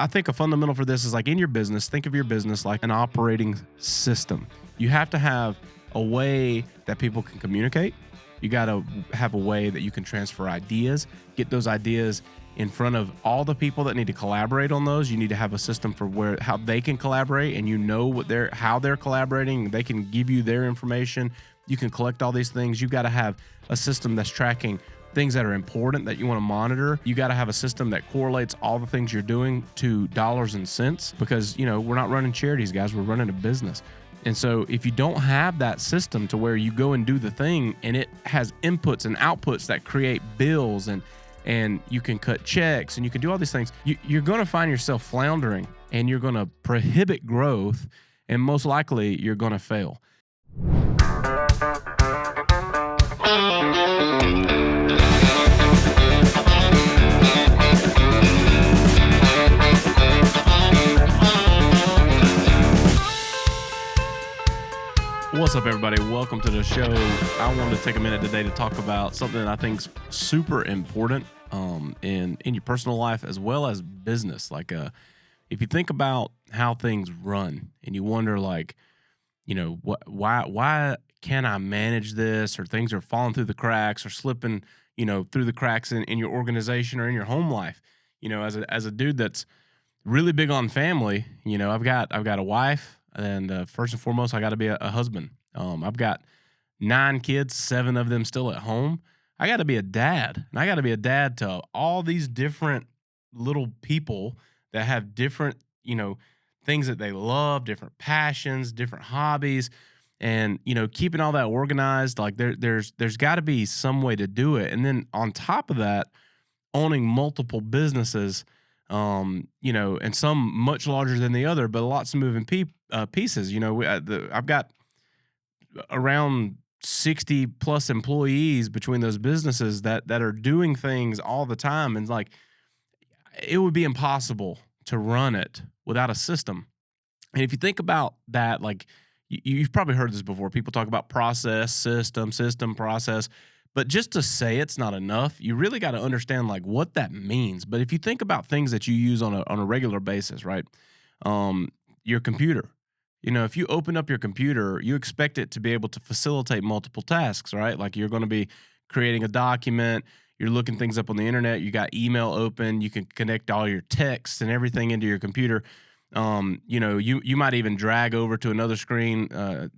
I think a fundamental for this is like in your business, think of your business like an operating system. You have to have a way that people can communicate. You got to have a way that you can transfer ideas, get those ideas in front of all the people that need to collaborate on those. You need to have a system for how they can collaborate, and you know how they're collaborating. They can give you their information. You can collect all these things. You've got to have a system that's tracking things that are important that you want to monitor. You got to have a system that correlates all the things you're doing to dollars and cents, because we're not running charities, guys. We're running a business. And so if you don't have that system to where you go and do the thing and it has inputs and outputs that create bills, and you can cut checks and you can do all these things, you're going to find yourself floundering, and you're going to prohibit growth, and most likely you're going to fail. What's up, everybody? Welcome to the show. I wanted to take a minute today to talk about something that I think is super important in your personal life as well as business. If you think about how things run and you wonder, why can't I manage this, or things are falling through the cracks or slipping, through the cracks in your organization or in your home life. As a dude that's really big on family, I've got a wife. And first and foremost, I got to be a husband. I've got 9 kids, 7 of them still at home. I got to be a dad, and I got to be a dad to all these different little people that have different, things that they love, different passions, different hobbies, and keeping all that organized. Like there's got to be some way to do it, and then on top of that, owning multiple businesses. And some much larger than the other, but lots of moving pieces. I've got around 60 plus employees between those businesses that are doing things all the time. And it would be impossible to run it without a system. And if you think about that, you've probably heard this before. People talk about process, system, process. But just to say it's not enough, you really got to understand what that means. But if you think about things that you use on a regular basis, right? Your computer. If you open up your computer, you expect it to be able to facilitate multiple tasks, right? Like you're going to be creating a document, you're looking things up on the internet, you got email open, you can connect all your texts and everything into your computer. You might even drag over to another screen, a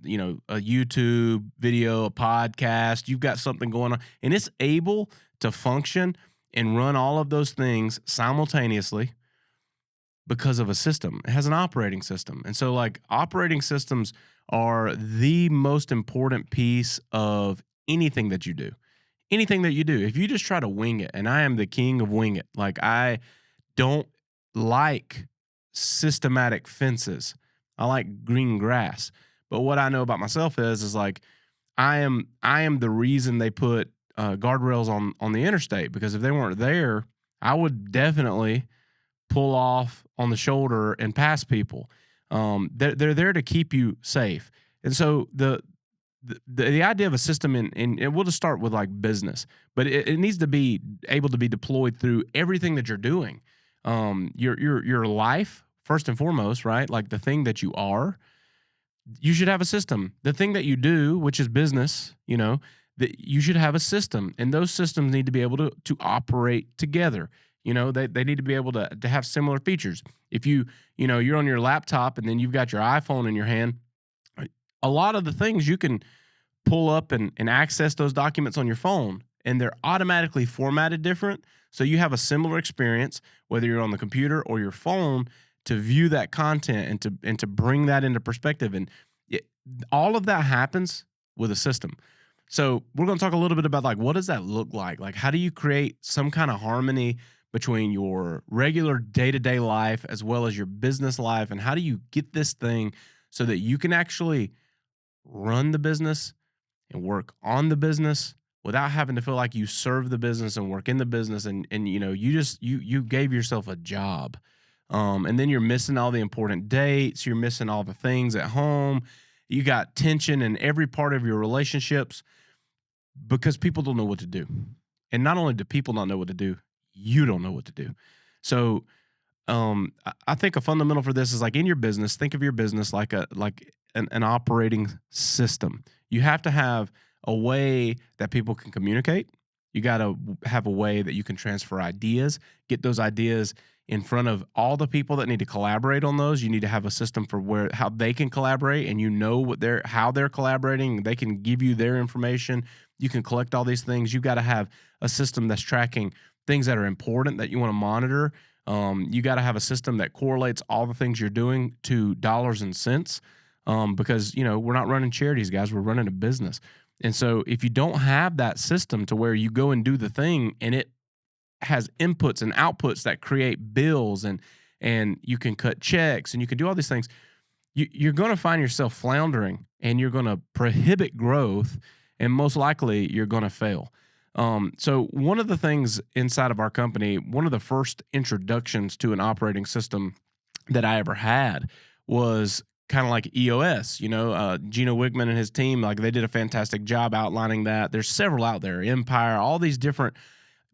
YouTube video, a podcast. You've got something going on, and it's able to function and run all of those things simultaneously because of a system. It has an operating system. And so operating systems are the most important piece of anything that you do. Anything that you do. If you just try to wing it, and I am the king of wing it. I don't like systematic fences. I like green grass. But what I know about myself is I am the reason they put guardrails on the interstate, because if they weren't there, I would definitely pull off on the shoulder and pass people. They're there to keep you safe. And so the idea of a system, and we'll just start with business, but it needs to be able to be deployed through everything that you're doing. Your life, first and foremost, right? Like the thing that you are, you should have a system. The thing that you do, which is business, that you should have a system, and those systems need to be able to operate together. They need to be able to have similar features. If you're on your laptop and then you've got your iPhone in your hand, a lot of the things you can pull up and access those documents on your phone, and they're automatically formatted different. So you have a similar experience, whether you're on the computer or your phone, to view that content and to bring that into perspective. And all of that happens with a system. So we're going to talk a little bit about what does that look like? How do you create some kind of harmony between your regular day-to-day life as well as your business life? And how do you get this thing so that you can actually run the business and work on the business without having to feel like you serve the business and work in the business, and you gave yourself a job, and then you're missing all the important dates, you're missing all the things at home, you got tension in every part of your relationships because people don't know what to do. And not only do people not know what to do, you don't know what to do. So I think a fundamental for this is like in your business, think of your business like an operating system. You have to have a way that people can communicate. You got to have a way that you can transfer ideas, get those ideas in front of all the people that need to collaborate on those. You need to have a system for where how they can collaborate, and you know what they're how they're collaborating. They can give you their information. You can collect all these things. You've got to have a system that's tracking things that are important that you want to monitor. You got to have a system that correlates all the things you're doing to dollars and cents, because we're not running charities, guys. We're running a business, and so if you don't have that system to where you go and do the thing, and it has inputs and outputs that create bills, and you can cut checks and you can do all these things, you're going to find yourself floundering, and you're going to prohibit growth, and most likely you're going to fail. So one of the things inside of our company, one of the first introductions to an operating system that I ever had was kind of like EOS. Gino Wickman and his team, like they did a fantastic job outlining that. There's several out there, Empire, all these different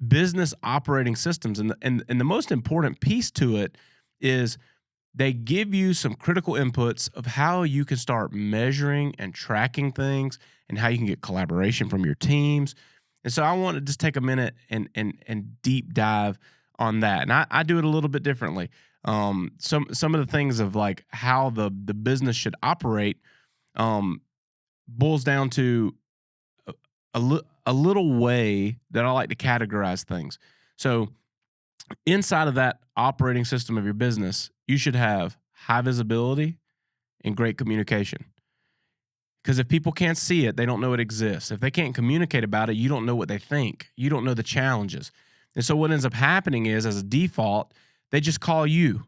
business operating systems, and the most important piece to it is they give you some critical inputs of how you can start measuring and tracking things, and how you can get collaboration from your teams. And so I want to just take a minute and deep dive on that. And I do it a little bit differently. Some of the things of like how the business should operate um, boils down to a little way that I like to categorize things. So inside of that operating system of your business, you should have high visibility and great communication. Because if people can't see it, they don't know it exists. If they can't communicate about it, you don't know what they think. You don't know the challenges. And so what ends up happening is, as a default, they just call you.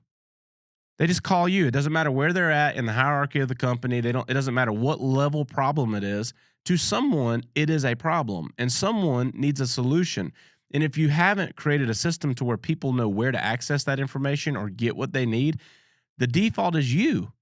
They just call you. It doesn't matter where they're at in the hierarchy of the company. It doesn't matter what level problem it is. To someone, it is a problem, and someone needs a solution. And if you haven't created a system to where people know where to access that information or get what they need, the default is you.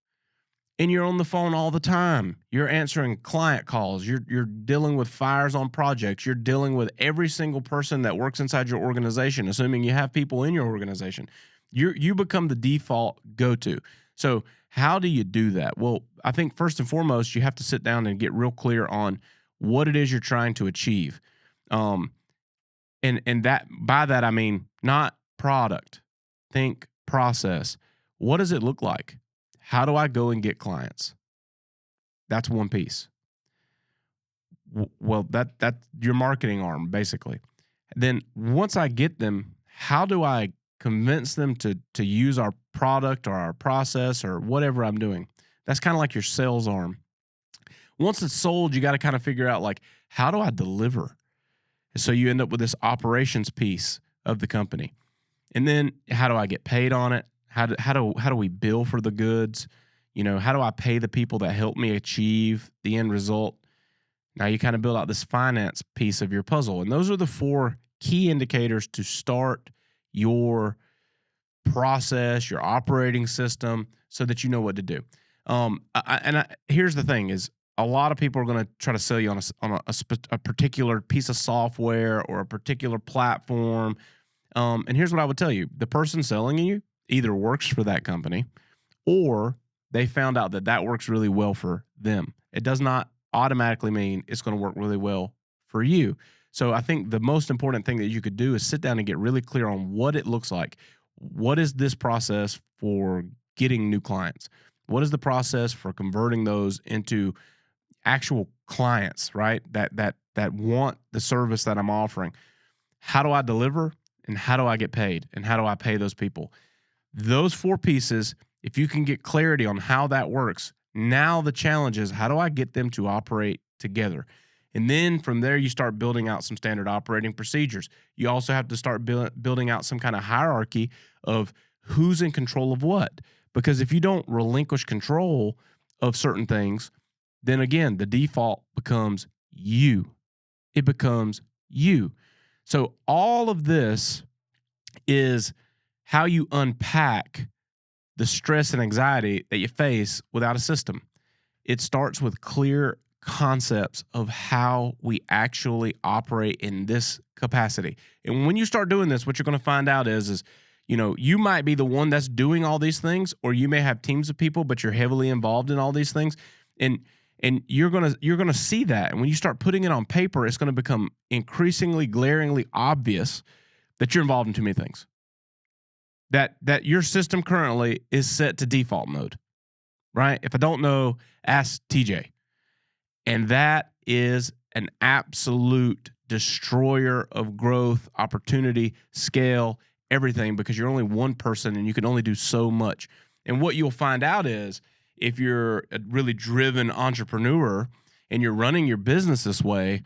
And you're on the phone all the time. You're answering client calls. You're dealing with fires on projects. You're dealing with every single person that works inside your organization, assuming you have people in your organization. You become the default go-to. So how do you do that? Well, I think first and foremost, you have to sit down and get real clear on what it is you're trying to achieve. Um, and that by that I mean not product. Think process. What does it look like? How do I go and get clients? That's one piece. Well, that's your marketing arm basically. Then once I get them, how do I convince them to use our product or our process or whatever I'm doing? That's kind of like your sales arm. Once it's sold, you got to kind of figure out like, how do I deliver? So you end up with this operations piece of the company. And then how do I get paid on it? How do we bill for the goods? How do I pay the people that help me achieve the end result? Now you kind of build out this finance piece of your puzzle. And those are the four key indicators to start your process, your operating system, so that you know what to do. Here's the thing: is a lot of people are going to try to sell you on a particular piece of software or a particular platform. And here's what I would tell you: the person selling you either works for that company, or they found out that works really well for them. It does not automatically mean it's going to work really well for you. So I think the most important thing that you could do is sit down and get really clear on what it looks like. What is this process for getting new clients? What is the process for converting those into actual clients, right? That want the service that I'm offering. How do I deliver, and how do I get paid, and how do I pay those people? Those four pieces, if you can get clarity on how that works, now the challenge is, how do I get them to operate together? And then from there, you start building out some standard operating procedures. You also have to start building out some kind of hierarchy of who's in control of what. Because if you don't relinquish control of certain things, then again, the default becomes you. It becomes you. So all of this is how you unpack the stress and anxiety that you face without a system. It starts with clear concepts of how we actually operate in this capacity. And when you start doing this, what you're going to find out is You might be the one that's doing all these things, or you may have teams of people, but you're heavily involved in all these things. And you're gonna see that. And when you start putting it on paper, it's gonna become increasingly glaringly obvious that you're involved in too many things. That your system currently is set to default mode, right? If I don't know, ask TJ. And that is an absolute destroyer of growth, opportunity, scale, everything, because you're only one person and you can only do so much. And what you'll find out is if you're a really driven entrepreneur and you're running your business this way,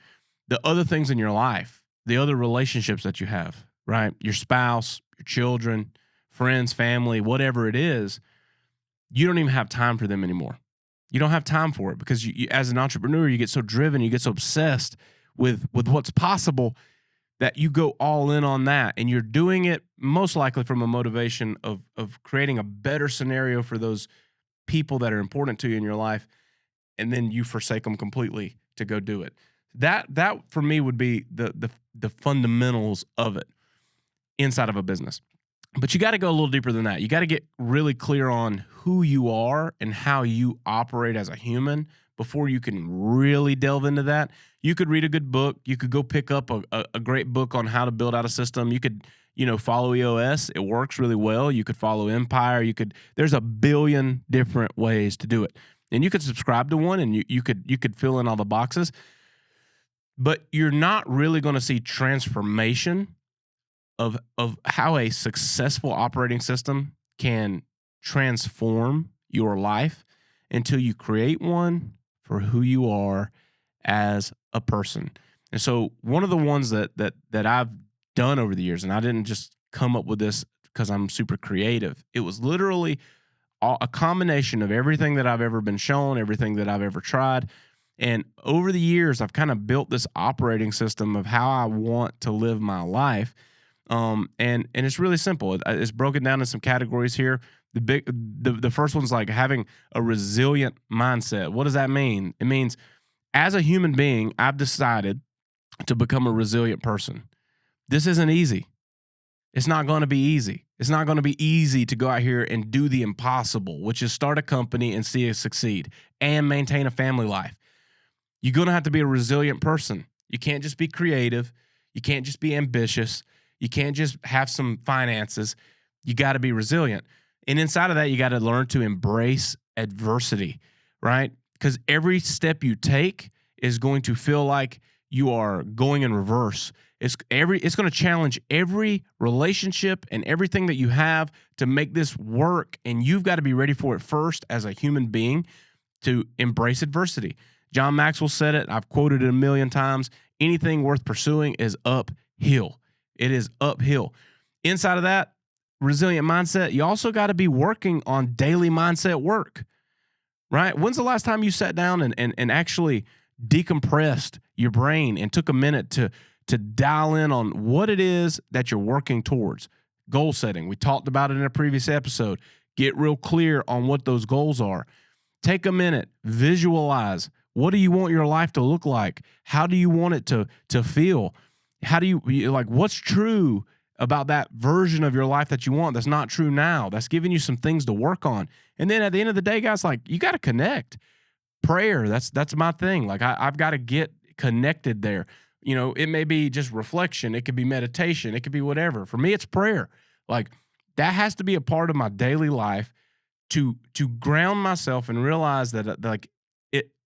the other things in your life, the other relationships that you have, right? Your spouse, your children, friends, family, whatever it is, you don't even have time for them anymore. You don't have time for it because as an entrepreneur, you get so driven, you get so obsessed with what's possible that you go all in on that, and you're doing it most likely from a motivation of creating a better scenario for those people that are important to you in your life, and then you forsake them completely to go do it. That for me would be the fundamentals of it inside of a business. But you got to go a little deeper than that. You got to get really clear on who you are and how you operate as a human before you can really delve into that. You could read a good book. You could go pick up a great book on how to build out a system. You could, follow EOS. It works really well. You could follow Empire. There's a billion different ways to do it. And you could subscribe to one and you could fill in all the boxes. But you're not really going to see transformation of how a successful operating system can transform your life until you create one for who you are as a person. And so one of the ones that I've done over the years, and I didn't just come up with this because I'm super creative. It was literally a combination of everything that I've ever been shown, everything that I've ever tried. And over the years, I've kind of built this operating system of how I want to live my life. And it's really simple. It's broken down in some categories here. The first one's like having a resilient mindset. What does that mean? It means as a human being, I've decided to become a resilient person. This isn't easy. It's not going to be easy. It's not going to be easy to go out here and do the impossible, which is start a company and see it succeed and maintain a family life. You're going to have to be a resilient person. You can't just be creative. You can't just be ambitious. You can't just have some finances. You got to be resilient. And inside of that, you got to learn to embrace adversity, right? Because every step you take is going to feel like you are going in reverse. It's going to challenge every relationship and everything that you have to make this work. And you've got to be ready for it first as a human being to embrace adversity. John Maxwell said it. I've quoted it a million times. Anything worth pursuing is uphill. It is uphill. Inside of that resilient mindset, you also got to be working on daily mindset work, right? When's the last time you sat down and actually decompressed your brain and took a minute to dial in on what it is that you're working towards? Goal setting. We talked about it in a previous episode. Get real clear on what those goals are. Take a minute, visualize. What do you want your life to look like? How do you want it to feel? How do you like what's true about that version of your life that you want that's not true now? That's giving you some things to work on. And then at the end of the day, guys, like you got to connect. Prayer, that's my thing. Like I've got to get connected there. It may be just reflection. It could be meditation. It could be whatever. For me, it's prayer. Like that has to be a part of my daily life to ground myself and realize that like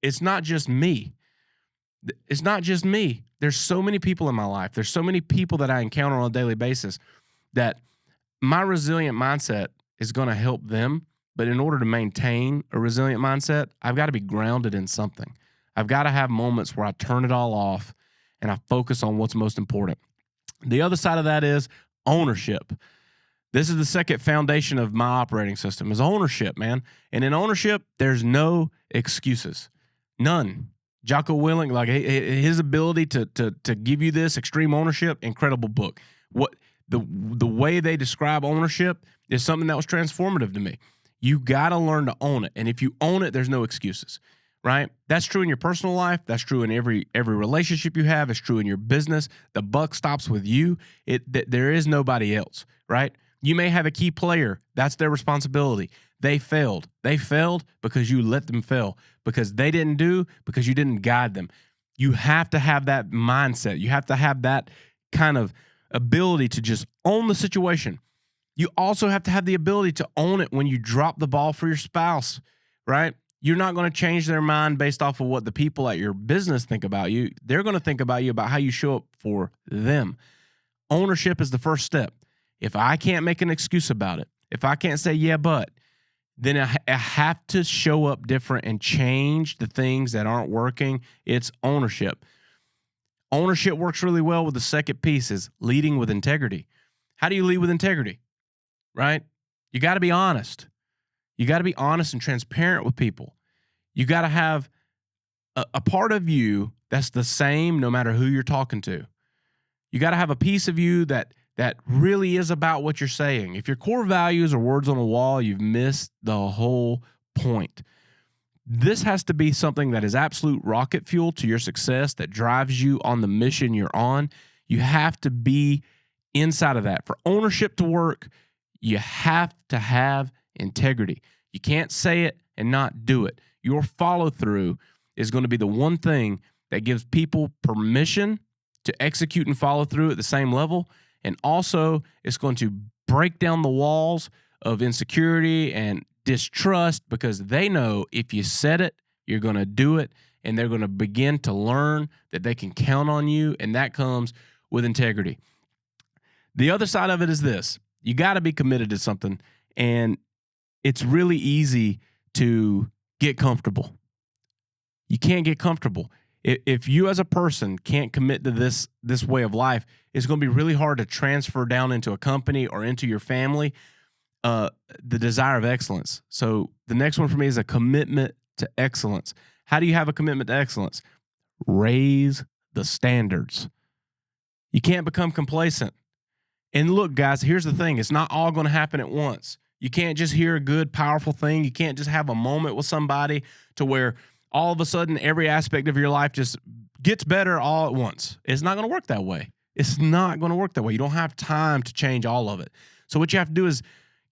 it's not just me. It's not just me. There's so many people in my life. There's so many people that I encounter on a daily basis that my resilient mindset is going to help them. But in order to maintain a resilient mindset, I've got to be grounded in something. I've got to have moments where I turn it all off and I focus on what's most important. The other side of that is ownership. This is the second foundation of my operating system is ownership, man. And in ownership, there's no excuses. None. Jocko Willink, like his ability to give you this extreme ownership, incredible book. What the way they describe ownership is something that was transformative to me. You got to learn to own it. And if you own it, there's no excuses, right? That's true in your personal life. That's true in every relationship you have. It's true in your business. The buck stops with you. There is nobody else, right? You may have a key player. That's their responsibility. They failed. They failed because you let them fail, because they didn't do, because you didn't guide them. You have to have that mindset. You have to have that kind of ability to just own the situation. You also have to have the ability to own it when you drop the ball for your spouse, right? You're not going to change their mind based off of what the people at your business think about you. They're going to think about you about how you show up for them. Ownership is the first step. If I can't make an excuse about it, if I can't say, yeah, but, then I have to show up different and change the things that aren't working. It's ownership. Ownership works really well with the second piece is leading with integrity. How do you lead with integrity? Right? You got to be honest. You got to be honest and transparent with people. You got to have a part of you that's the same no matter who you're talking to. You got to have a piece of you that really is about what you're saying. If your core values are words on a wall, you've missed the whole point. This has to be something that is absolute rocket fuel to your success, that drives you on the mission you're on. You have to be inside of that. For ownership to work, you have to have integrity. You can't say it and not do it. Your follow through is going to be the one thing that gives people permission to execute and follow through at the same level. And also, it's going to break down the walls of insecurity and distrust, because they know if you said it, you're going to do it, and they're going to begin to learn that they can count on you, and that comes with integrity. The other side of it is this. You got to be committed to something, and it's really easy to get comfortable. You can't get comfortable. If you as a person can't commit to this way of life, it's going to be really hard to transfer down into a company or into your family the desire of excellence. So the next one for me is a commitment to excellence. How do you have a commitment to excellence? Raise the standards. You can't become complacent. And look, guys, here's the thing. It's not all going to happen at once. You can't just hear a good, powerful thing. You can't just have a moment with somebody to where all of a sudden every aspect of your life just gets better all at once. It's not going to work that way. It's not going to work that way. You don't have time to change all of it. So what you have to do is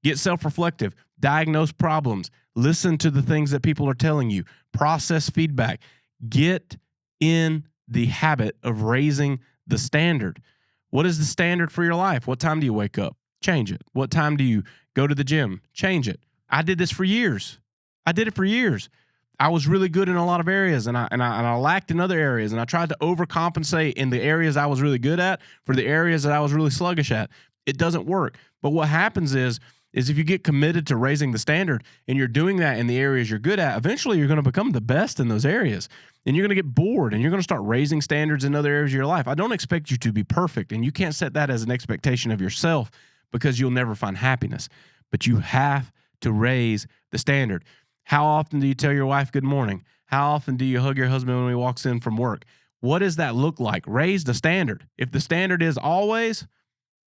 get self-reflective, diagnose problems, listen to the things that people are telling you, process feedback, get in the habit of raising the standard. What is the standard for your life? What time do you wake up? Change it. What time do you go to the gym? Change it. I did this for years. I did it for years. I was really good in a lot of areas, and I lacked in other areas, and I tried to overcompensate in the areas I was really good at for the areas that I was really sluggish at. It doesn't work. But what happens is if you get committed to raising the standard and you're doing that in the areas you're good at, eventually you're going to become the best in those areas, and you're going to get bored, and you're going to start raising standards in other areas of your life. I don't expect you to be perfect, and you can't set that as an expectation of yourself, because you'll never find happiness. But you have to raise the standard. How often do you tell your wife good morning? How often do you hug your husband when he walks in from work? What does that look like? Raise the standard. If the standard is always,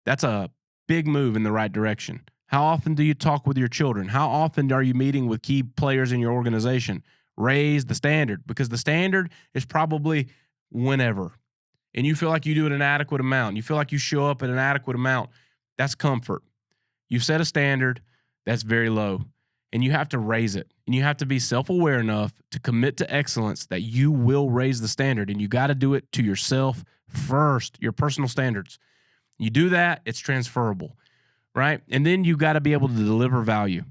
that's a big move in the right direction. How often do you talk with your children? How often are you meeting with key players in your organization? Raise the standard, because the standard is probably whenever. And you feel like you do it an adequate amount. You feel like you show up at an adequate amount. That's comfort. You've set a standard that's very low, and you have to raise it. And you have to be self-aware enough to commit to excellence that you will raise the standard, and you got to do it to yourself first, your personal standards. You do that, it's transferable, right? And then you got to be able to deliver value.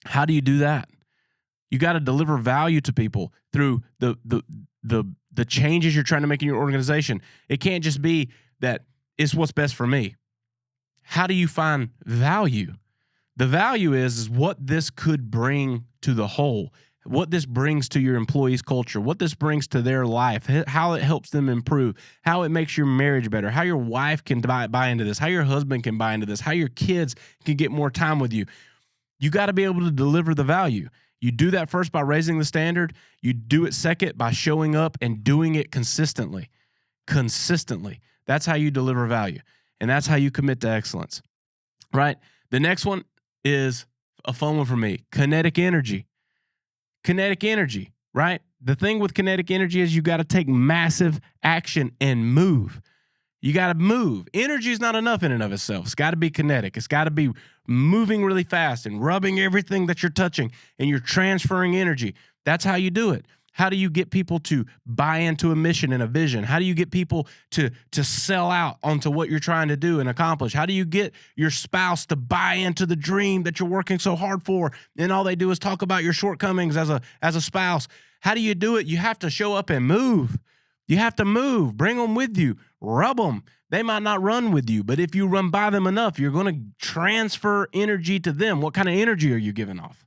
How do you do that? You got to deliver value to people through the changes you're trying to make in your organization. It can't just be that it's what's best for me. How do you find value? The value is what this could bring to the whole, what this brings to your employees' culture, what this brings to their life, how it helps them improve, how it makes your marriage better, how your wife can buy into this, how your husband can buy into this, how your kids can get more time with you. You got to be able to deliver the value. You do that first by raising the standard. You do it second by showing up and doing it consistently. Consistently. That's how you deliver value. And that's how you commit to excellence, right? The next one is a fun one for me. Kinetic energy. Kinetic energy, right? The thing with kinetic energy is you got to take massive action and move. You got to move. Energy is not enough in and of itself. It's got to be kinetic. It's got to be moving really fast and rubbing everything that you're touching, and you're transferring energy. That's how you do it. How do you get people to buy into a mission and a vision? How do you get people to sell out onto what you're trying to do and accomplish? How do you get your spouse to buy into the dream that you're working so hard for, and all they do is talk about your shortcomings as a spouse? How do you do it? You have to show up and move. You have to move. Bring them with you. Rub them. They might not run with you, but if you run by them enough, you're going to transfer energy to them. What kind of energy are you giving off?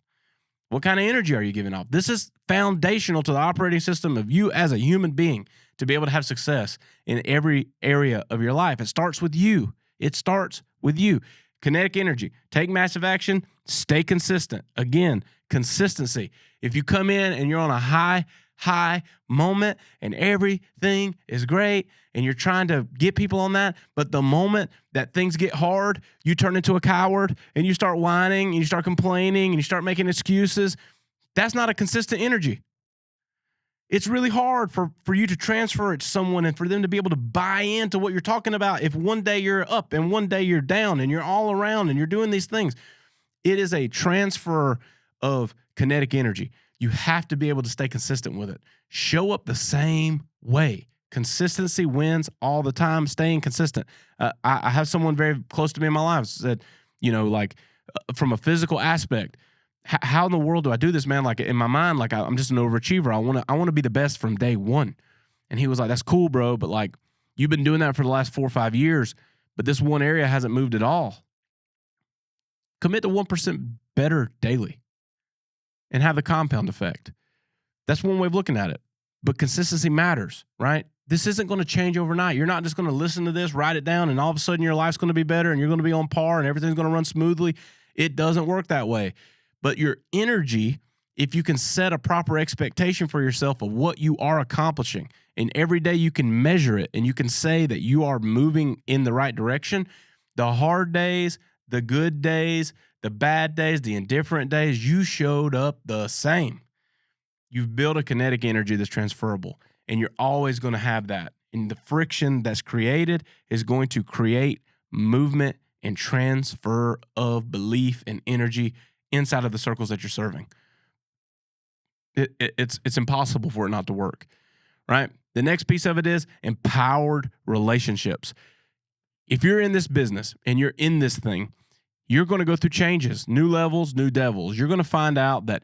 What kind of energy are you giving off? This is foundational to the operating system of you as a human being to be able to have success in every area of your life. It starts with you. It starts with you. Kinetic energy. Take massive action. Stay consistent. Again, consistency. If you come in and you're on a high moment and everything is great and you're trying to get people on that, but the moment that things get hard, you turn into a coward and you start whining and you start complaining and you start making excuses, that's not a consistent energy. It's really hard for you to transfer it to someone and for them to be able to buy into what you're talking about if one day you're up and one day you're down and you're all around and you're doing these things. It is a transfer of kinetic energy. You have to be able to stay consistent with it. Show up the same way. Consistency wins all the time. Staying consistent. I have someone very close to me in my life said, from a physical aspect, how in the world do I do this, man? Like in my mind, like I'm just an overachiever. I want to be the best from day one. And he was like, "That's cool, bro, but like you've been doing that for the last 4 or 5 years, but this one area hasn't moved at all. Commit to 1% better daily and have the compound effect." That's one way of looking at it. But consistency matters, right? This isn't going to change overnight. You're not just going to listen to this, write it down, and all of a sudden your life's going to be better and you're going to be on par and everything's going to run smoothly. It doesn't work that way. But your energy, if you can set a proper expectation for yourself of what you are accomplishing, and every day you can measure it and you can say that you are moving in the right direction, the hard days, the good days, the bad days, the indifferent days, you showed up the same. You've built a kinetic energy that's transferable, and you're always going to have that. And the friction that's created is going to create movement and transfer of belief and energy inside of the circles that you're serving. It's impossible for it not to work, right? The next piece of it is empowered relationships. If you're in this business and you're in this thing, you're going to go through changes, new levels, new devils. You're going to find out that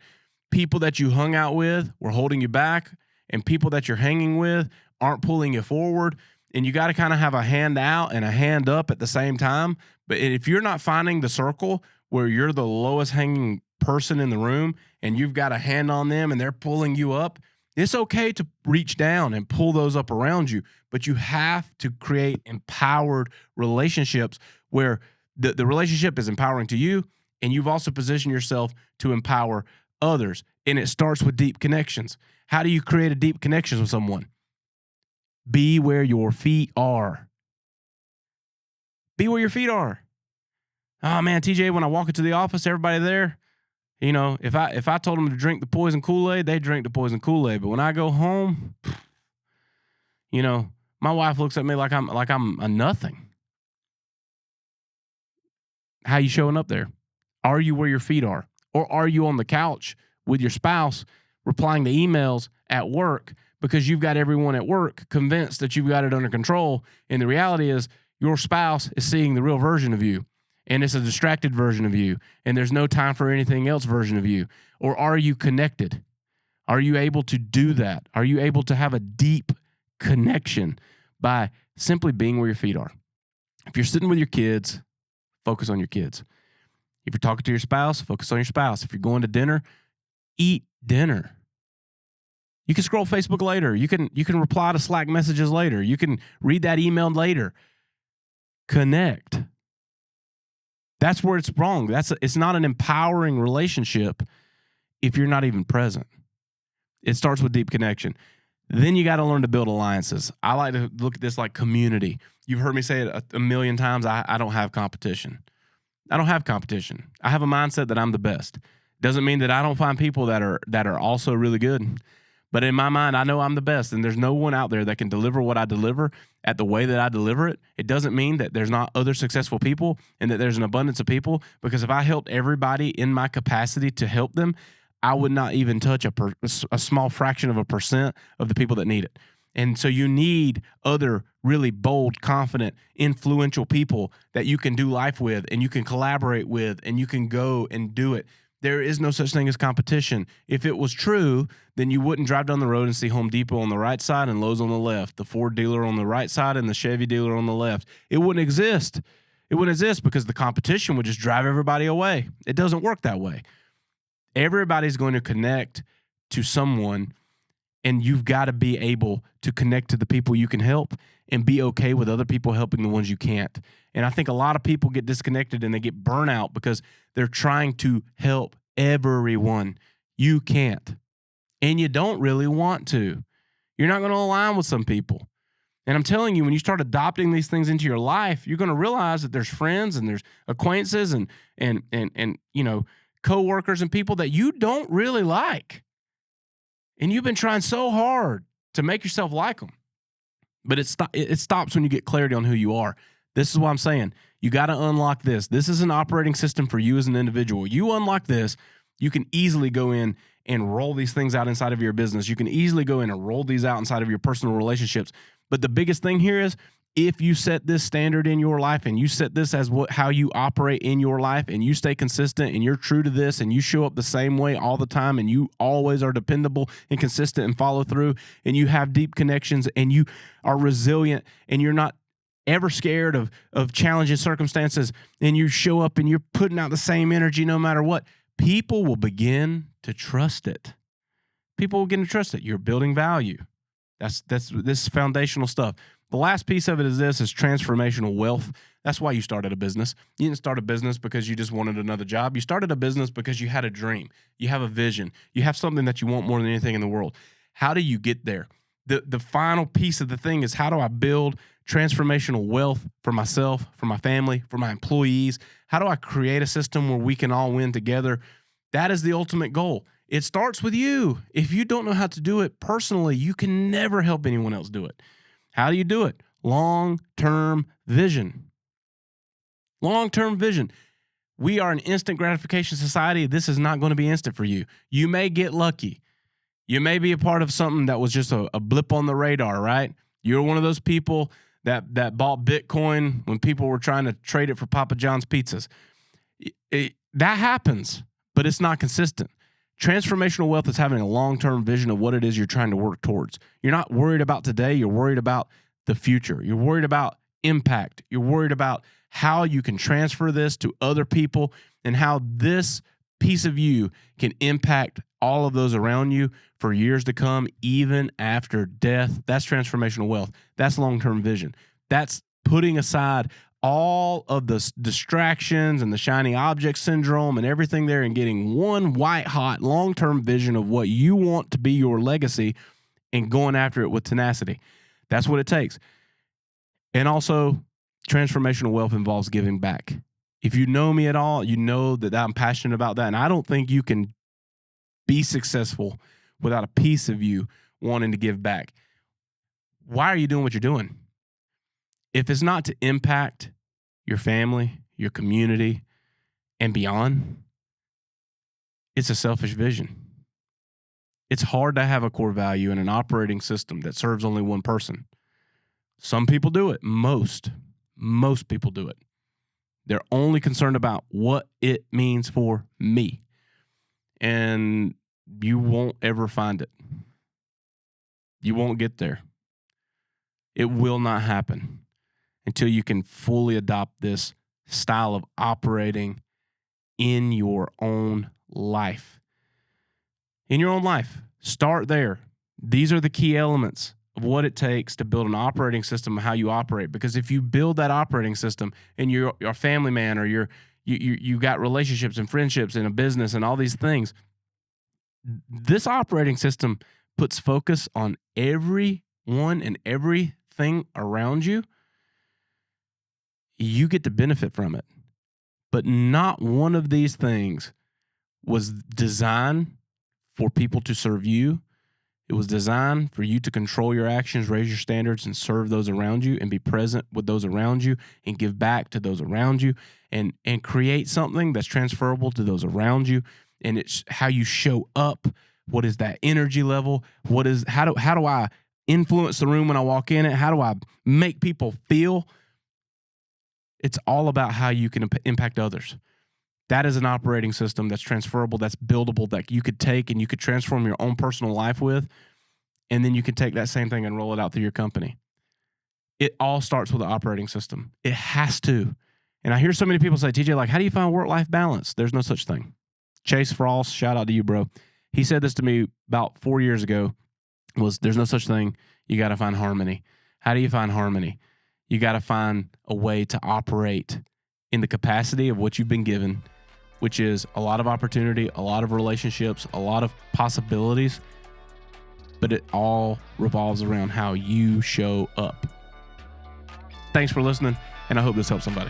people that you hung out with were holding you back, and people that you're hanging with aren't pulling you forward. And you got to kind of have a hand out and a hand up at the same time. But if you're not finding the circle where you're the lowest hanging person in the room and you've got a hand on them and they're pulling you up, it's okay to reach down and pull those up around you. But you have to create empowered relationships where the relationship is empowering to you, and you've also positioned yourself to empower others. And it starts with deep connections. How do you create a deep connection with someone? Be where your feet are. Be where your feet are. Oh man, TJ, when I walk into the office, everybody there, if I told them to drink the poison Kool-Aid, they drink the poison Kool-Aid. But when I go home, my wife looks at me like I'm a nothing. How you showing up there? Are you where your feet are? Or are you on the couch with your spouse replying to emails at work because you've got everyone at work convinced that you've got it under control? And the reality is your spouse is seeing the real version of you, and it's a distracted version of you, and there's no time for anything else version of you. Or are you connected? Are you able to do that? Are you able to have a deep connection by simply being where your feet are? If you're sitting with your kids, focus on your kids. If you're talking to your spouse, focus on your spouse. If you're going to dinner, eat dinner. You can scroll Facebook later. You can reply to Slack messages later. You can read that email later. Connect. That's where it's wrong. It's not an empowering relationship if you're not even present. It starts with deep connection. Then you got to learn to build alliances. I like to look at this like community. You've heard me say it a million times. I don't have competition. I don't have competition. I have a mindset that I'm the best. Doesn't mean that I don't find people that are also really good. But in my mind, I know I'm the best, and there's no one out there that can deliver what I deliver at the way that I deliver it. It doesn't mean that there's not other successful people and that there's an abundance of people, because if I helped everybody in my capacity to help them, I would not even touch a small fraction of a percent of the people that need it. And so you need other really bold, confident, influential people that you can do life with and you can collaborate with and you can go and do it. There is no such thing as competition. If it was true, then you wouldn't drive down the road and see Home Depot on the right side and Lowe's on the left, the Ford dealer on the right side and the Chevy dealer on the left. It wouldn't exist. It wouldn't exist because the competition would just drive everybody away. It doesn't work that way. Everybody's going to connect to someone, and you've got to be able to connect to the people you can help and be okay with other people helping the ones you can't. And I think a lot of people get disconnected and they get burnout because they're trying to help everyone. You can't. And you don't really want to. You're not going to align with some people. And I'm telling you, when you start adopting these things into your life, you're going to realize that there's friends and there's acquaintances and coworkers and people that you don't really like. And you've been trying so hard to make yourself like them. But it stops when you get clarity on who you are. This is what I'm saying. You got to unlock this. This is an operating system for you as an individual. You unlock this, you can easily go in and roll these things out inside of your business. You can easily go in and roll these out inside of your personal relationships. But the biggest thing here is, if you set this standard in your life and you set this as how you operate in your life, and you stay consistent and you're true to this and you show up the same way all the time and you always are dependable and consistent and follow through and you have deep connections and you are resilient and you're not ever scared of challenging circumstances and you show up and you're putting out the same energy no matter what, people will begin to trust it. People will begin to trust it. You're building value. That's this foundational stuff. The last piece of it is transformational wealth. That's why you started a business. You didn't start a business because you just wanted another job. You started a business because you had a dream. You have a vision. You have something that you want more than anything in the world. How do you get there? The final piece of the thing is, how do I build transformational wealth for myself, for my family, for my employees? How do I create a system where we can all win together? That is the ultimate goal. It starts with you. If you don't know how to do it personally, you can never help anyone else do it. How do you do it? Long-term vision. Long-term vision. We are an instant gratification society. This is not going to be instant for you. You may get lucky. You may be a part of something that was just a blip on the radar, right? You're one of those people that bought Bitcoin when people were trying to trade it for Papa John's pizzas. That happens, but it's not consistent. Transformational wealth is having a long-term vision of what it is you're trying to work towards. You're not worried about today. You're worried about the future. You're worried about impact. You're worried about how you can transfer this to other people and how this piece of you can impact all of those around you for years to come, even after death. That's transformational wealth. That's long-term vision. That's putting aside all of the distractions and the shiny object syndrome and everything there, and getting one white hot long-term vision of what you want to be your legacy and going after it with tenacity. That's what it takes. And also, transformational wealth involves giving back. If you know me at all, you know that I'm passionate about that. And I don't think you can be successful without a piece of you wanting to give back. Why are you doing what you're doing? If it's not to impact your family, your community, and beyond, it's a selfish vision. It's hard to have a core value in an operating system that serves only one person. Some people do it. Most people do it. They're only concerned about what it means for me. And you won't ever find it. You won't get there. It will not happen until you can fully adopt this style of operating in your own life. In your own life. Start there. These are the key elements of what it takes to build an operating system of how you operate. Because if you build that operating system and you're a family man, or you got relationships and friendships and a business and all these things, this operating system puts focus on everyone and everything around you. You get to benefit from it. But not one of these things was designed for people to serve you It was designed for you to control your actions, raise your standards, and serve those around you, and be present with those around you, and give back to those around you, and create something that's transferable to those around you. And it's how you show up. What is that energy level? How do I influence the room when I walk in it? How do I make people feel? It's all about how you can impact others. That is an operating system that's transferable, that's buildable, that you could take and you could transform your own personal life with. And then you can take that same thing and roll it out through your company. It all starts with the operating system. It has to. And I hear so many people say, TJ, like, how do you find work-life balance? There's no such thing. Chase Frost, shout out to you, bro. He said this to me about 4 years ago, was there's no such thing. You got to find harmony. How do you find harmony? You got to find a way to operate in the capacity of what you've been given, which is a lot of opportunity, a lot of relationships, a lot of possibilities, but it all revolves around how you show up. Thanks for listening, and I hope this helps somebody.